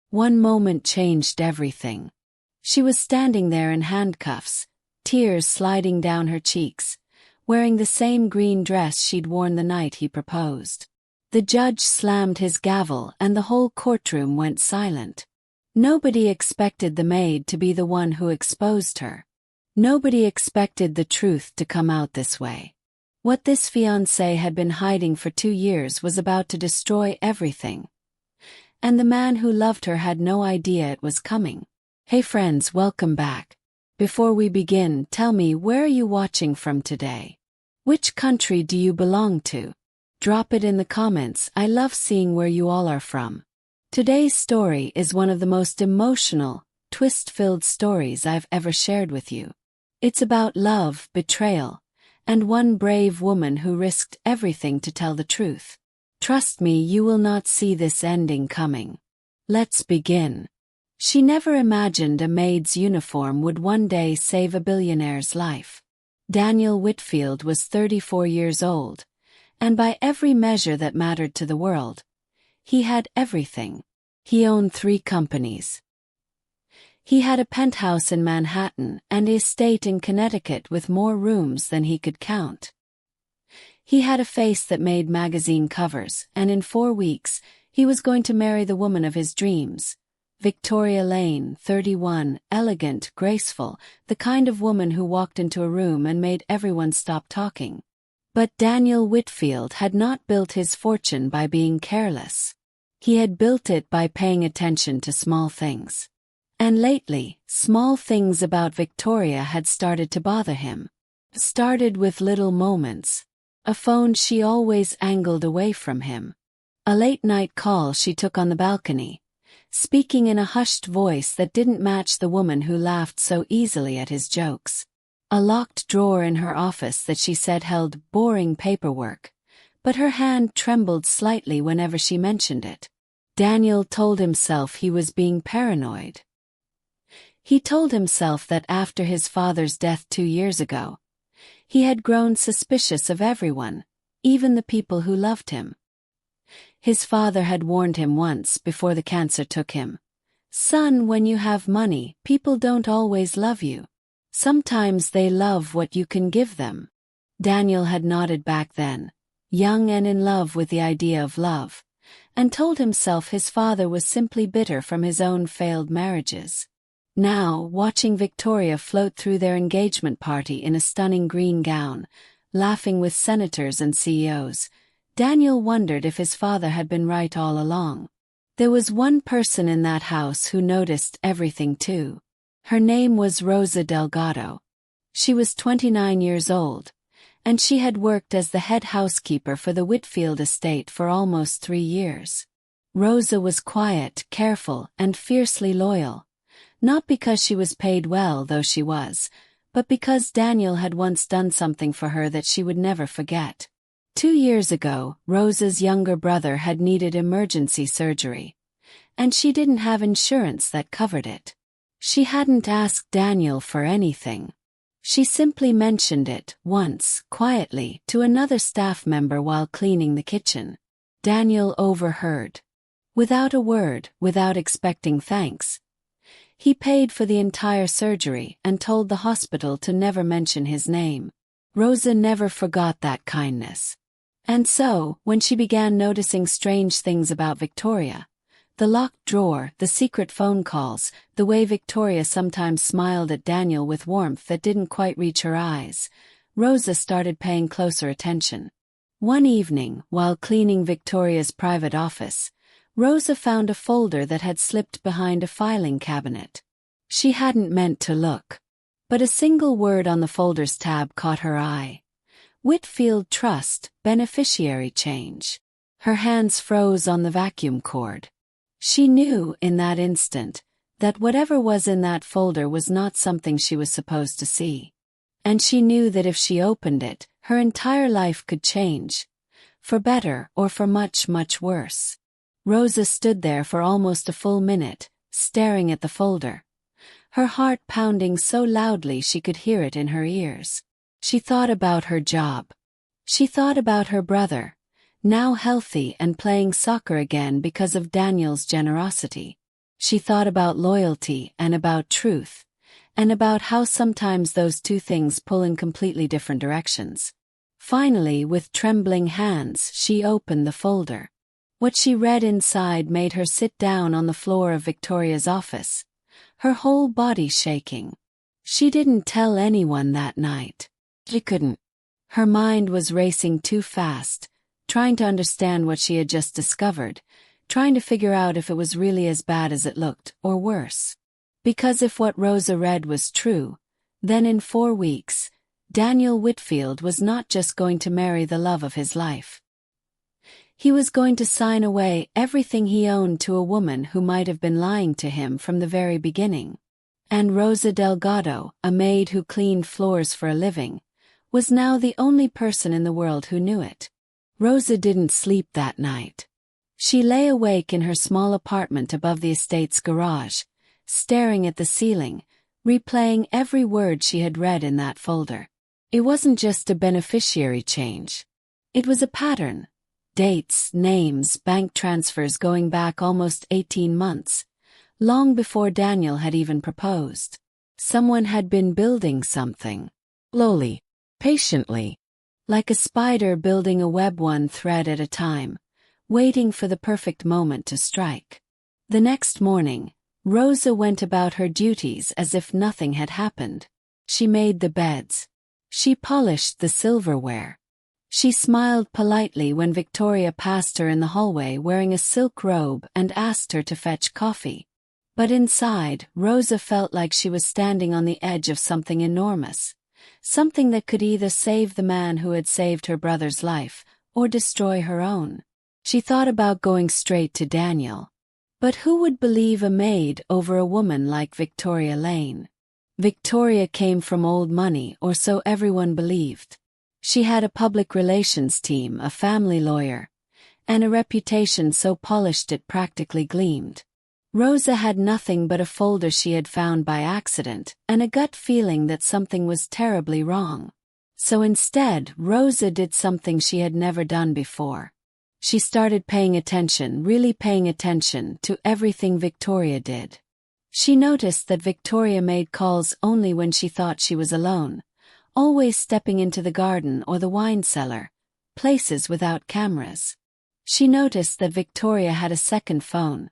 One moment changed everything. She was standing there in handcuffs, tears sliding down her cheeks, wearing the same green dress she'd worn the night he proposed. The judge slammed his gavel and the whole courtroom went silent. Nobody expected the maid to be the one who exposed her. Nobody expected the truth to come out this way. What this fiancé had been hiding for 2 years was about to destroy everything. And the man who loved her had no idea it was coming. Hey friends, welcome back. Before we begin, tell me, where are you watching from today? Which country do you belong to? Drop it in the comments. I love seeing where you all are from. Today's story is one of the most emotional, twist-filled stories I've ever shared with you. It's about love, betrayal, and one brave woman who risked everything to tell the truth. Trust me, you will not see this ending coming. Let's begin. She never imagined a maid's uniform would one day save a billionaire's life. Daniel Whitfield was 34 years old, and by every measure that mattered to the world, he had everything. He owned 3 companies. He had a penthouse in Manhattan and an estate in Connecticut with more rooms than he could count. He had a face that made magazine covers, and in 4 weeks, he was going to marry the woman of his dreams. Victoria Lane, 31, elegant, graceful, the kind of woman who walked into a room and made everyone stop talking. But Daniel Whitfield had not built his fortune by being careless. He had built it by paying attention to small things. And lately, small things about Victoria had started to bother him. Started with little moments. A phone she always angled away from him. A late-night call she took on the balcony, speaking in a hushed voice that didn't match the woman who laughed so easily at his jokes. A locked drawer in her office that she said held boring paperwork, but her hand trembled slightly whenever she mentioned it. Daniel told himself he was being paranoid. He told himself that after his father's death 2 years ago, he had grown suspicious of everyone, even the people who loved him. His father had warned him once before the cancer took him. Son, when you have money, people don't always love you. Sometimes they love what you can give them. Daniel had nodded back then, young and in love with the idea of love, and told himself his father was simply bitter from his own failed marriages. Now, watching Victoria float through their engagement party in a stunning green gown, laughing with senators and CEOs, Daniel wondered if his father had been right all along. There was one person in that house who noticed everything too. Her name was Rosa Delgado. She was 29 years old, and she had worked as the head housekeeper for the Whitfield estate for almost 3 years. Rosa was quiet, careful, and fiercely loyal. Not because she was paid well, though she was, but because Daniel had once done something for her that she would never forget. 2 years ago, Rosa's younger brother had needed emergency surgery, and she didn't have insurance that covered it. She hadn't asked Daniel for anything. She simply mentioned it, once, quietly, to another staff member while cleaning the kitchen. Daniel overheard. Without a word, without expecting thanks, he paid for the entire surgery and told the hospital to never mention his name. Rosa never forgot that kindness. And so, when she began noticing strange things about Victoria, the locked drawer, the secret phone calls, the way Victoria sometimes smiled at Daniel with warmth that didn't quite reach her eyes, Rosa started paying closer attention. One evening, while cleaning Victoria's private office, Rosa found a folder that had slipped behind a filing cabinet. She hadn't meant to look, but a single word on the folder's tab caught her eye. Whitfield Trust, beneficiary change. Her hands froze on the vacuum cord. She knew, in that instant, that whatever was in that folder was not something she was supposed to see. And she knew that if she opened it, her entire life could change. For better or for much, much worse. Rosa stood there for almost a full minute, staring at the folder. Her heart pounding so loudly she could hear it in her ears. She thought about her job. She thought about her brother, now healthy and playing soccer again because of Daniel's generosity. She thought about loyalty and about truth, and about how sometimes those two things pull in completely different directions. Finally, with trembling hands, she opened the folder. What she read inside made her sit down on the floor of Victoria's office, her whole body shaking. She didn't tell anyone that night. She couldn't. Her mind was racing too fast, trying to understand what she had just discovered, trying to figure out if it was really as bad as it looked, or worse. Because if what Rosa read was true, then in 4 weeks, Daniel Whitfield was not just going to marry the love of his life. He was going to sign away everything he owned to a woman who might have been lying to him from the very beginning. And Rosa Delgado, a maid who cleaned floors for a living, was now the only person in the world who knew it. Rosa didn't sleep that night. She lay awake in her small apartment above the estate's garage, staring at the ceiling, replaying every word she had read in that folder. It wasn't just a beneficiary change. It was a pattern. Dates, names, bank transfers going back almost 18 months, long before Daniel had even proposed. Someone had been building something. Slowly, patiently, like a spider building a web one thread at a time, waiting for the perfect moment to strike. The next morning, Rosa went about her duties as if nothing had happened. She made the beds. She polished the silverware. She smiled politely when Victoria passed her in the hallway wearing a silk robe and asked her to fetch coffee. But inside, Rosa felt like she was standing on the edge of something enormous, something that could either save the man who had saved her brother's life, or destroy her own. She thought about going straight to Daniel. But who would believe a maid over a woman like Victoria Lane? Victoria came from old money, or so everyone believed. She had a public relations team, a family lawyer, and a reputation so polished it practically gleamed. Rosa had nothing but a folder she had found by accident, and a gut feeling that something was terribly wrong. So instead, Rosa did something she had never done before. She started paying attention, really paying attention, to everything Victoria did. She noticed that Victoria made calls only when she thought she was alone, always stepping into the garden or the wine cellar, places without cameras. She noticed that Victoria had a second phone,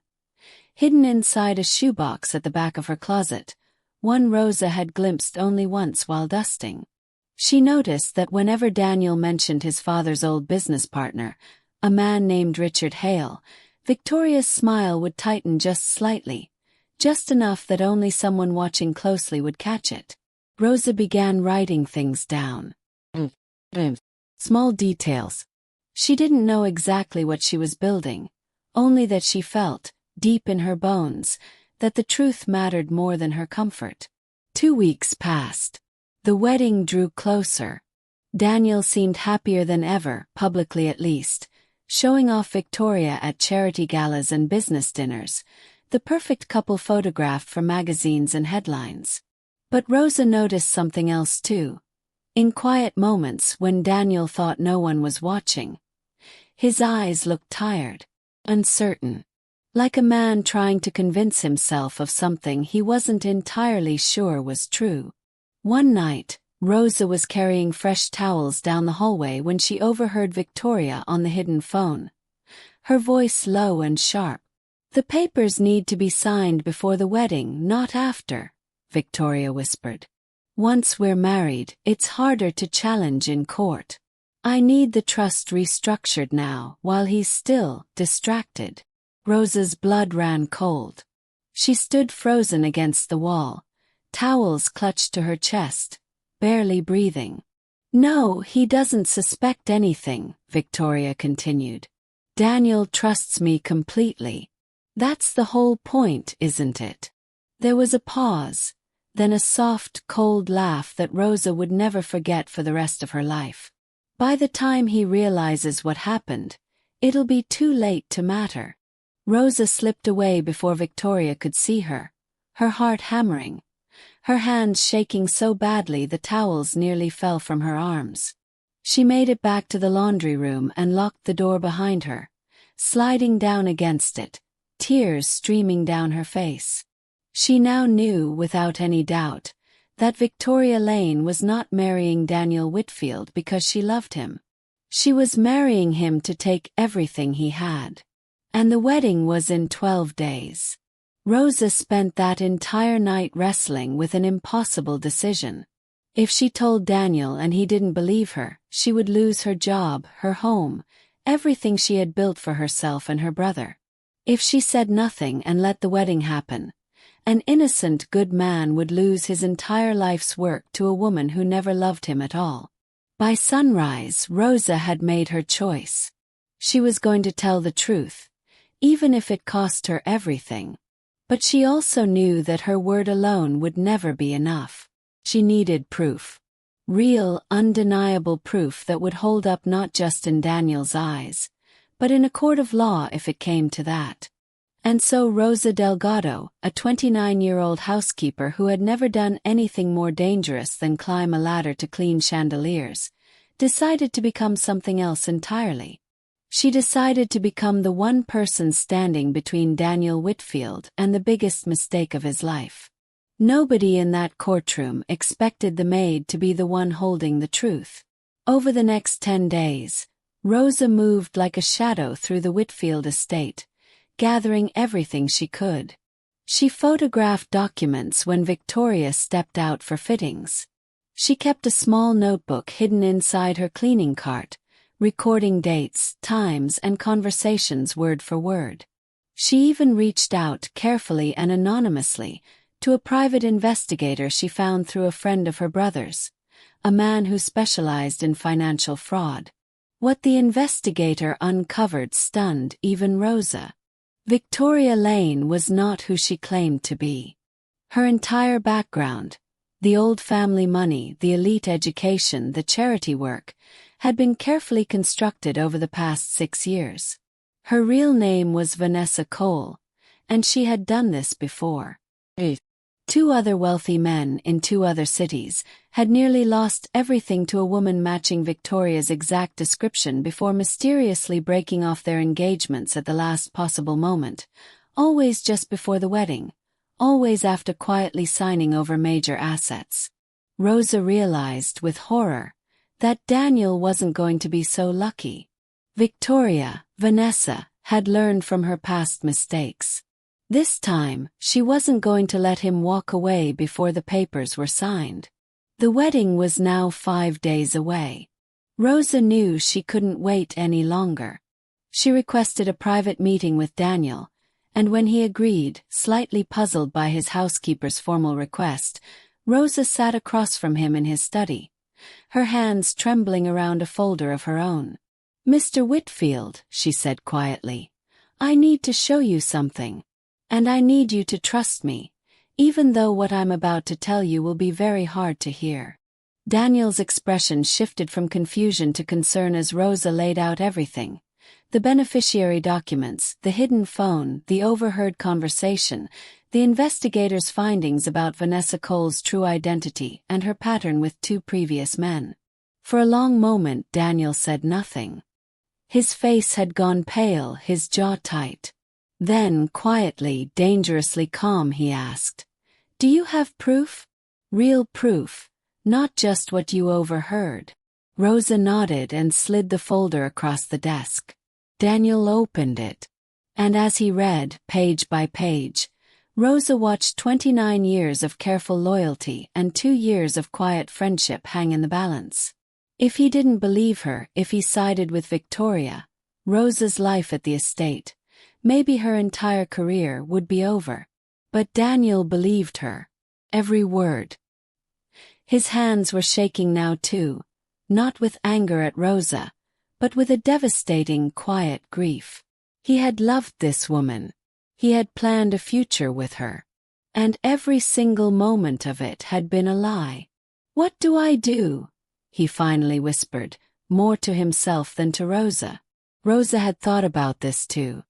hidden inside a shoebox at the back of her closet, one Rosa had glimpsed only once while dusting. She noticed that whenever Daniel mentioned his father's old business partner, a man named Richard Hale, Victoria's smile would tighten just slightly, just enough that only someone watching closely would catch it. Rosa began writing things down. Small details. She didn't know exactly what she was building, only that she felt, deep in her bones, that the truth mattered more than her comfort. 2 weeks passed. The wedding drew closer. Daniel seemed happier than ever, publicly at least, showing off Victoria at charity galas and business dinners, the perfect couple photographed for magazines and headlines. But Rosa noticed something else too. In quiet moments when Daniel thought no one was watching, his eyes looked tired, uncertain, like a man trying to convince himself of something he wasn't entirely sure was true. One night, Rosa was carrying fresh towels down the hallway when she overheard Victoria on the hidden phone, her voice low and sharp. "The papers need to be signed before the wedding, not after," Victoria whispered. "Once we're married, it's harder to challenge in court. I need the trust restructured now, while he's still distracted." Rosa's blood ran cold. She stood frozen against the wall, towels clutched to her chest, barely breathing. "No, he doesn't suspect anything," Victoria continued. "Daniel trusts me completely. That's the whole point, isn't it?" There was a pause, then a soft, cold laugh that Rosa would never forget for the rest of her life. "By the time he realizes what happened, it'll be too late to matter." Rosa slipped away before Victoria could see her, her heart hammering, her hands shaking so badly the towels nearly fell from her arms. She made it back to the laundry room and locked the door behind her, sliding down against it, tears streaming down her face. She now knew without any doubt that Victoria Lane was not marrying Daniel Whitfield because she loved him. She was marrying him to take everything he had. And the wedding was in 12 days. Rosa spent that entire night wrestling with an impossible decision. If she told Daniel and he didn't believe her, she would lose her job, her home, everything she had built for herself and her brother. If she said nothing and let the wedding happen, an innocent good man would lose his entire life's work to a woman who never loved him at all. By sunrise, Rosa had made her choice. She was going to tell the truth, even if it cost her everything. But she also knew that her word alone would never be enough. She needed proof. Real, undeniable proof that would hold up not just in Daniel's eyes, but in a court of law if it came to that. And so Rosa Delgado, a 29-year-old housekeeper who had never done anything more dangerous than climb a ladder to clean chandeliers, decided to become something else entirely. She decided to become the one person standing between Daniel Whitfield and the biggest mistake of his life. Nobody in that courtroom expected the maid to be the one holding the truth. Over the next 10 days, Rosa moved like a shadow through the Whitfield estate, gathering everything she could. She photographed documents when Victoria stepped out for fittings. She kept a small notebook hidden inside her cleaning cart, recording dates, times, and conversations word for word. She even reached out carefully and anonymously to a private investigator she found through a friend of her brother's, a man who specialized in financial fraud. What the investigator uncovered stunned even Rosa. Victoria Lane was not who she claimed to be. Her entire background, the old family money, the elite education, the charity work, had been carefully constructed over the past 6 years. Her real name was Vanessa Cole, and she had done this before. 2 other wealthy men in 2 other cities had nearly lost everything to a woman matching Victoria's exact description before mysteriously breaking off their engagements at the last possible moment, always just before the wedding, always after quietly signing over major assets. Rosa realized with horror that Daniel wasn't going to be so lucky. Victoria, Vanessa, had learned from her past mistakes. This time, she wasn't going to let him walk away before the papers were signed. The wedding was now 5 days away. Rosa knew she couldn't wait any longer. She requested a private meeting with Daniel, and when he agreed, slightly puzzled by his housekeeper's formal request, Rosa sat across from him in his study, her hands trembling around a folder of her own. "Mr. Whitfield," she said quietly, "I need to show you something. And I need you to trust me, even though what I'm about to tell you will be very hard to hear." Daniel's expression shifted from confusion to concern as Rosa laid out everything. The beneficiary documents, the hidden phone, the overheard conversation, the investigator's findings about Vanessa Cole's true identity and her pattern with 2 previous men. For a long moment Daniel said nothing. His face had gone pale, his jaw tight. Then, quietly, dangerously calm, he asked, "Do you have proof? Real proof, not just what you overheard?" Rosa nodded and slid the folder across the desk. Daniel opened it. And as he read, page by page, Rosa watched 29 years of careful loyalty and 2 years of quiet friendship hang in the balance. If he didn't believe her, if he sided with Victoria, Rosa's life at the estate, maybe her entire career, would be over. But Daniel believed her. Every word. His hands were shaking now too, not with anger at Rosa, but with a devastating, quiet grief. He had loved this woman. He had planned a future with her. And every single moment of it had been a lie. "What do I do?" he finally whispered, more to himself than to Rosa. Rosa had thought about this too.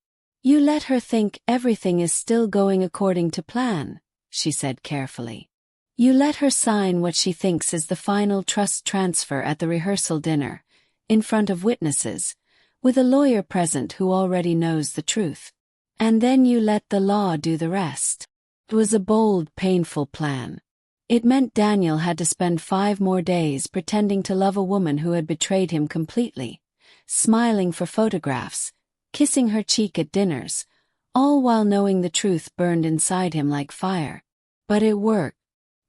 "You let her think everything is still going according to plan," she said carefully. "You let her sign what she thinks is the final trust transfer at the rehearsal dinner, in front of witnesses, with a lawyer present who already knows the truth. And then you let the law do the rest. It was a bold, painful plan. It meant Daniel had to spend 5 more days pretending to love a woman who had betrayed him completely, smiling for photographs, kissing her cheek at dinners, all while knowing the truth burned inside him like fire. But it worked.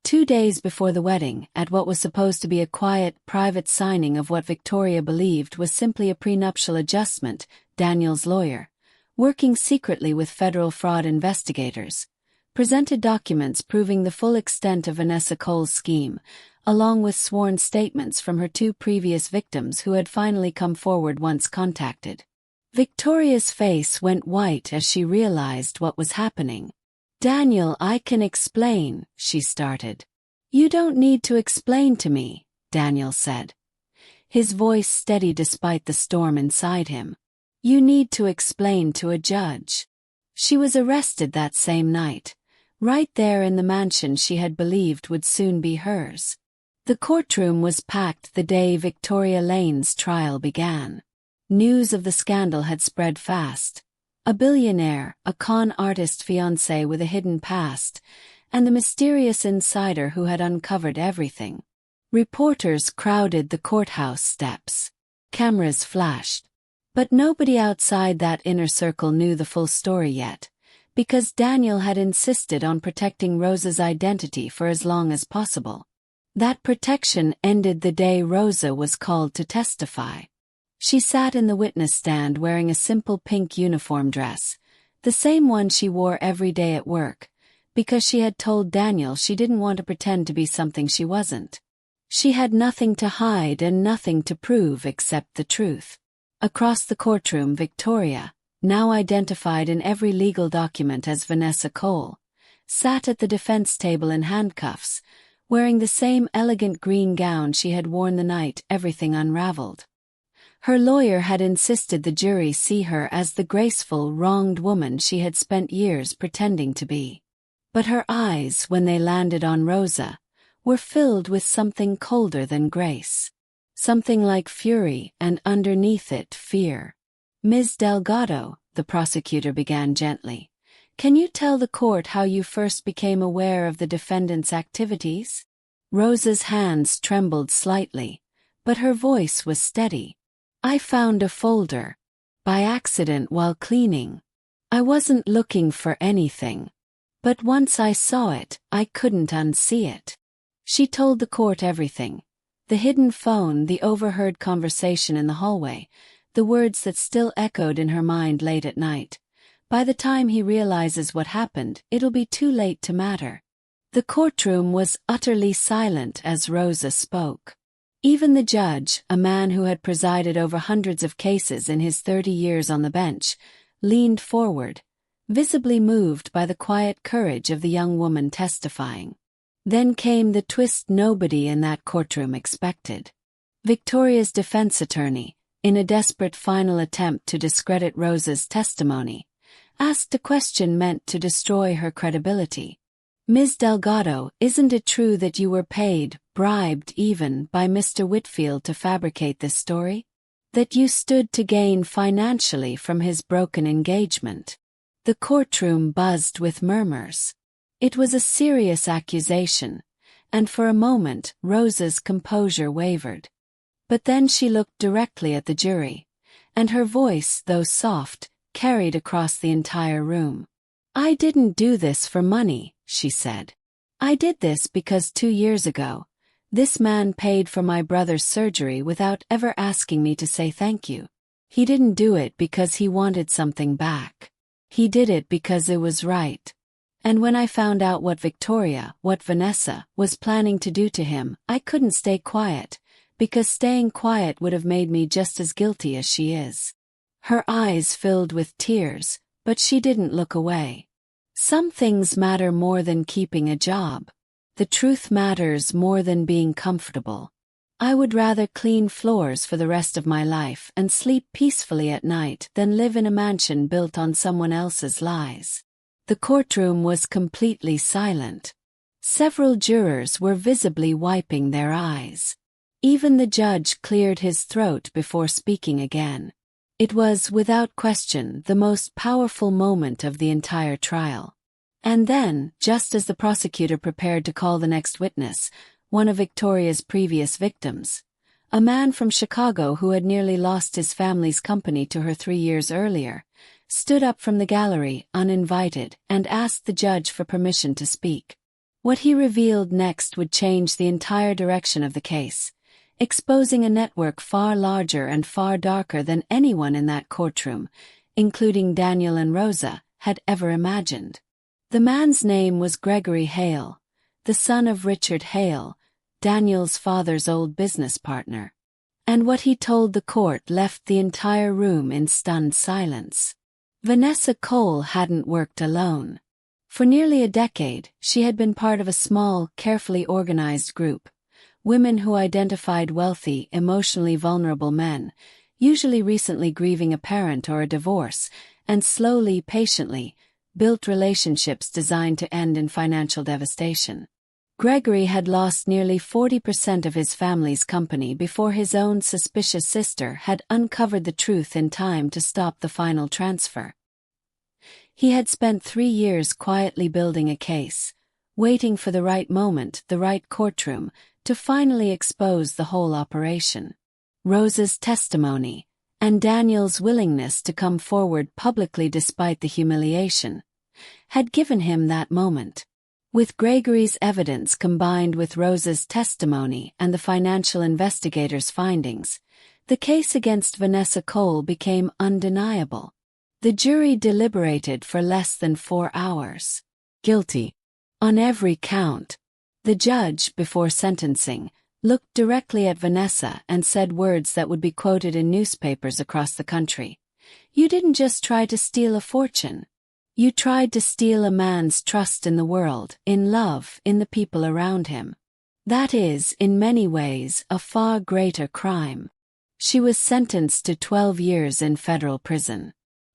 2 days before the wedding, at what was supposed to be a quiet, private signing of what Victoria believed was simply a prenuptial adjustment, Daniel's lawyer, working secretly with federal fraud investigators, presented documents proving the full extent of Vanessa Cole's scheme, along with sworn statements from her 2 previous victims who had finally come forward once contacted. Victoria's face went white as she realized what was happening. "Daniel, I can explain," she started. "You don't need to explain to me," Daniel said, his voice steady despite the storm inside him. "You need to explain to a judge." She was arrested that same night, right there in the mansion she had believed would soon be hers. The courtroom was packed the day Victoria Lane's trial began. News of the scandal had spread fast. A billionaire, a con artist fiancé with a hidden past, and the mysterious insider who had uncovered everything. Reporters crowded the courthouse steps. Cameras flashed. But nobody outside that inner circle knew the full story yet, because Daniel had insisted on protecting Rosa's identity for as long as possible. That protection ended the day Rosa was called to testify. She sat in the witness stand wearing a simple pink uniform dress, the same one she wore every day at work, because she had told Daniel she didn't want to pretend to be something she wasn't. She had nothing to hide and nothing to prove except the truth. Across the courtroom, Victoria, now identified in every legal document as Vanessa Cole, sat at the defense table in handcuffs, wearing the same elegant green gown she had worn the night everything unraveled. Her lawyer had insisted the jury see her as the graceful, wronged woman she had spent years pretending to be. But her eyes, when they landed on Rosa, were filled with something colder than grace. Something like fury, and underneath it, fear. "Ms. Delgado," the prosecutor began gently, "can you tell the court how you first became aware of the defendant's activities?" Rosa's hands trembled slightly, but her voice was steady. "I found a folder. By accident while cleaning. I wasn't looking for anything. But once I saw it, I couldn't unsee it." She told the court everything. The hidden phone, the overheard conversation in the hallway, the words that still echoed in her mind late at night. By the time he realizes what happened, it'll be too late to matter. The courtroom was utterly silent as Rosa spoke. Even the judge, a man who had presided over hundreds of cases in his 30 years on the bench, leaned forward, visibly moved by the quiet courage of the young woman testifying. Then came the twist nobody in that courtroom expected. Victoria's defense attorney, in a desperate final attempt to discredit Rosa's testimony, asked a question meant to destroy her credibility. "Ms. Delgado, isn't it true that you were paid, bribed even, by Mr. Whitfield to fabricate this story? That you stood to gain financially from his broken engagement?" The courtroom buzzed with murmurs. It was a serious accusation, and for a moment Rosa's composure wavered. But then she looked directly at the jury, and her voice, though soft, carried across the entire room. "I didn't do this for money," she said. "I did this because 2 years ago, this man paid for my brother's surgery without ever asking me to say thank you. He didn't do it because he wanted something back. He did it because it was right. And when I found out what Vanessa, was planning to do to him, I couldn't stay quiet, because staying quiet would have made me just as guilty as she is." Her eyes filled with tears, but she didn't look away. "Some things matter more than keeping a job. The truth matters more than being comfortable. I would rather clean floors for the rest of my life and sleep peacefully at night than live in a mansion built on someone else's lies." The courtroom was completely silent. Several jurors were visibly wiping their eyes. Even the judge cleared his throat before speaking again. It was, without question, the most powerful moment of the entire trial. And then, just as the prosecutor prepared to call the next witness, one of Victoria's previous victims, a man from Chicago who had nearly lost his family's company to her 3 years earlier, stood up from the gallery, uninvited, and asked the judge for permission to speak. What he revealed next would change the entire direction of the case, exposing a network far larger and far darker than anyone in that courtroom, including Daniel and Rosa, had ever imagined. The man's name was Gregory Hale, the son of Richard Hale, Daniel's father's old business partner. And what he told the court left the entire room in stunned silence. Vanessa Cole hadn't worked alone. For nearly a decade, she had been part of a small, carefully organized group. Women who identified wealthy, emotionally vulnerable men, usually recently grieving a parent or a divorce, and slowly, patiently, built relationships designed to end in financial devastation. Gregory had lost nearly 40% of his family's company before his own suspicious sister had uncovered the truth in time to stop the final transfer. He had spent 3 years quietly building a case, waiting for the right moment, the right courtroom, to finally expose the whole operation. Rosa's testimony, and Daniel's willingness to come forward publicly despite the humiliation, had given him that moment. With Gregory's evidence combined with Rosa's testimony and the financial investigators' findings, the case against Vanessa Cole became undeniable. The jury deliberated for less than 4 hours. Guilty. On every count. The judge, before sentencing, looked directly at Vanessa and said words that would be quoted in newspapers across the country. "You didn't just try to steal a fortune. You tried to steal a man's trust in the world, in love, in the people around him. That is, in many ways, a far greater crime." She was sentenced to 12 years in federal prison.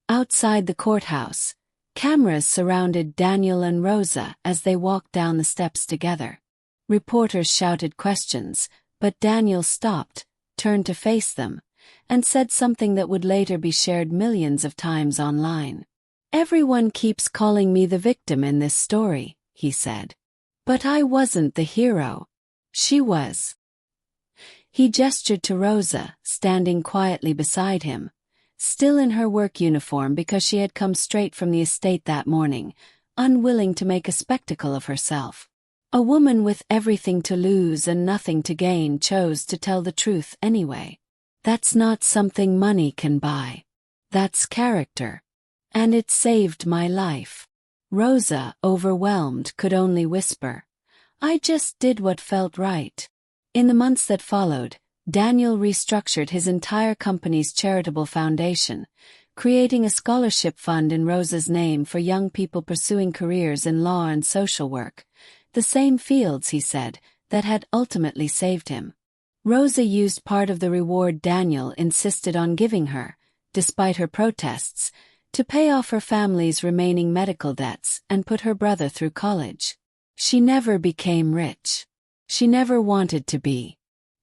Outside the courthouse, cameras surrounded Daniel and Rosa as they walked down the steps together. Reporters shouted questions, but Daniel stopped, turned to face them, and said something that would later be shared millions of times online. "Everyone keeps calling me the victim in this story," he said. "But I wasn't the hero. She was." He gestured to Rosa, standing quietly beside him, still in her work uniform because she had come straight from the estate that morning, unwilling to make a spectacle of herself. A woman with everything to lose and nothing to gain chose to tell the truth anyway. "That's not something money can buy. That's character. And it saved my life." Rosa, overwhelmed, could only whisper, "I just did what felt right." In the months that followed, Daniel restructured his entire company's charitable foundation, creating a scholarship fund in Rosa's name for young people pursuing careers in law and social work, the same fields, he said, that had ultimately saved him. Rosa used part of the reward Daniel insisted on giving her, despite her protests, to pay off her family's remaining medical debts and put her brother through college. She never became rich. She never wanted to be.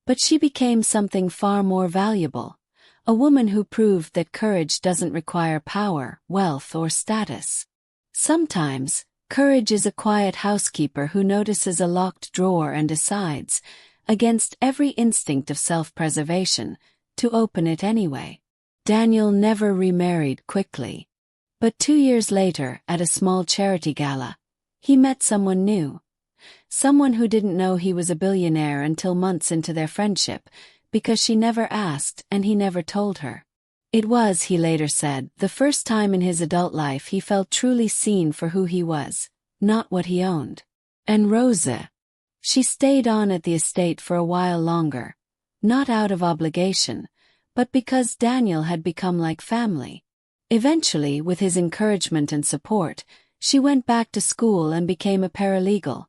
But she became something far more valuable, a woman who proved that courage doesn't require power, wealth, or status. Sometimes, courage is a quiet housekeeper who notices a locked drawer and decides, against every instinct of self-preservation, to open it anyway. Daniel never remarried quickly. But 2 years later, at a small charity gala, he met someone new. Someone who didn't know he was a billionaire until months into their friendship, because she never asked and he never told her. It was, he later said, the first time in his adult life he felt truly seen for who he was, not what he owned. And Rosa. She stayed on at the estate for a while longer, not out of obligation, but because Daniel had become like family. Eventually, with his encouragement and support, she went back to school and became a paralegal,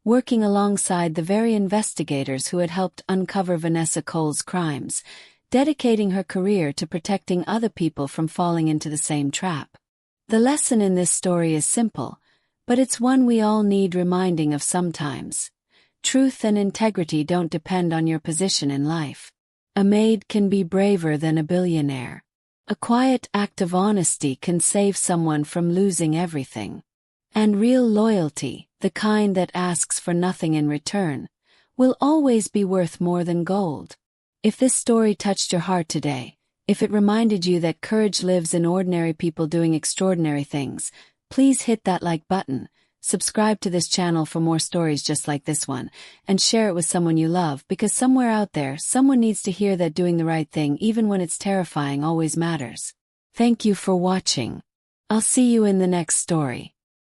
working alongside the very investigators who had helped uncover Vanessa Cole's crimes, dedicating her career to protecting other people from falling into the same trap. The lesson in this story is simple, but it's one we all need reminding of sometimes. Truth and integrity don't depend on your position in life. A maid can be braver than a billionaire. A quiet act of honesty can save someone from losing everything. And real loyalty, the kind that asks for nothing in return, will always be worth more than gold. If this story touched your heart today, if it reminded you that courage lives in ordinary people doing extraordinary things, please hit that like button, subscribe to this channel for more stories just like this one, and share it with someone you love, because somewhere out there, someone needs to hear that doing the right thing, even when it's terrifying, always matters. Thank you for watching. I'll see you in the next story.